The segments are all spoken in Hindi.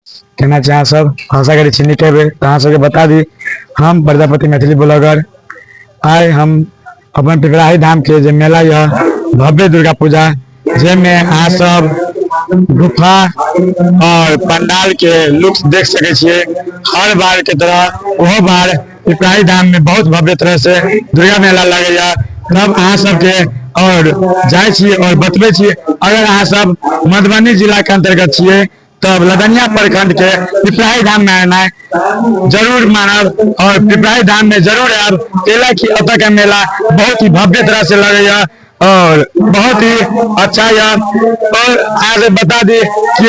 कहना चाहे सब आशा करी छी नीक हेबे। तो अहाँ सबके बता दी हम प्रजापति मैथिली ब्लॉगर आए हम अपन पिपराही धाम के जे मेला यह भव्य दुर्गा पूजा जेमे अहाँ सब गुफा और पंडाल के लुक देख सके छिए। हर बार के तरह ओहो बार पिपराही धाम में बहुत भव्य तरह से दुर्गा मेला लगेगा। तब अहाँ सबके और जाए छिए और बतबे छिए अगर अहाँ सब मधुबनी जिला के अंतर्गत छिए तब लदनिया प्रखंड के पिपराही धाम में आना जरूर मानब और पिपराही धाम में जरूर आब केला की अतः का मेला बहुत ही भव्य तरह से लगेगा और बहुत ही अच्छा है। और आज बता दी कि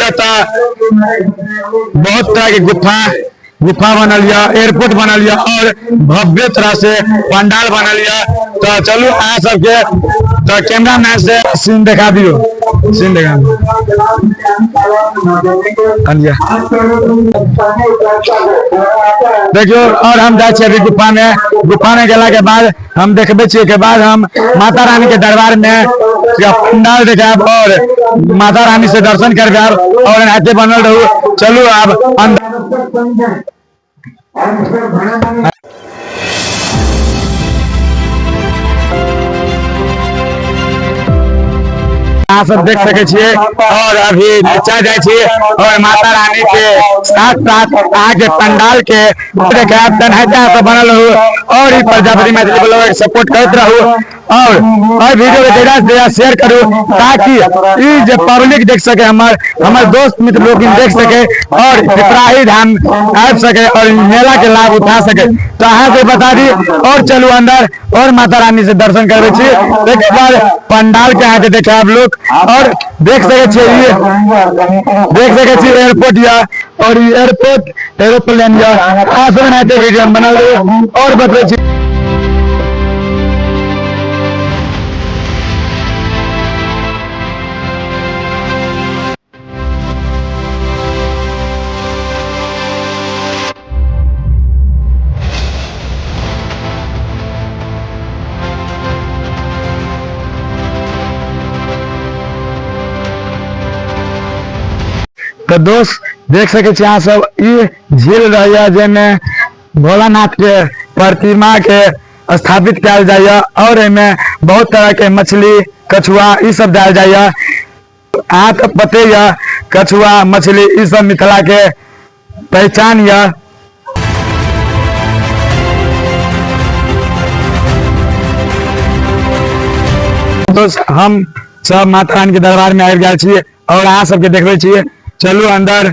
बहुत तरह के गुफा बनल एयरपोर्ट बनल और भव्य तरह से पंडाल बनल। तो चलू अहाँ सबके तो कैमरा मैन से सीन दिखा दियो। सीन दिखा देखियो और हम जाए अभी गुफा में गेला के बाद हम देखबे छिए के बाद हम माता रानी के दरबार में पंडाल देखाब और माता रानी से दर्शन करब और नाते बनल रहू। चलू अब अंदर आप सब देख सके छिए और अभी नीचा जाए छिए और माता रानी के साथ साथ आगे पंडाल के बनल रहू और प्रजापति मैथिली ब्लॉग सपोर्ट करते रहू और वीडियो के ज्यादा से ज्यादा शेयर करू ताकि ये पब्लिक देख सके हमारे दोस्त मित्र लोग देख सके और पिपराही धाम आ सके और मेला के लाभ उठा सके। तो अहाँ से बता दी और चलू अंदर और माता रानी से दर्शन करबे छी। एक बार पंडाल के आगे देखे आप लोग और देख सके एयरपोर्ट या और एयरपोर्ट एरोप्लेन या आसान वीडियो बना और बतबे छी। तो दोस्त देख सके अहाँ सब ये झील रही जेमे भोलानाथ के प्रतिमा के स्थापित किया जाए और इनमें बहुत तरह के मछली कछुआ ये सब डाल जाए। अहाँ तो पते कछुआ मछली ये सब मिथिला के पहचान है। दोस्त हम सब माता रानी के दरबार में आबि गए छिए और अहाँ सबके देखबे छिए। चलू अंदर।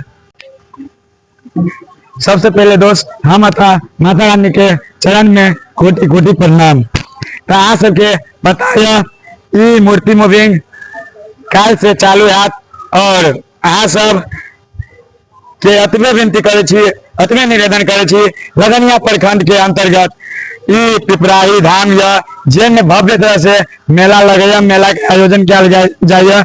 सबसे पहले दोस्त हम माता रानी के चरण में कोटि कोटि प्रणाम। तो अहाँ सबके बताया ई मूर्ति मूविंग काल से चालू है और अहाँ सब के अतबे विनती करे छी अतबे निवेदन करे छी लदनिया प्रखंड के अंतर्गत ई पिपराही धाम या जेमे भव्य तरह से मेला लगे मेला के आयोजन किया जाए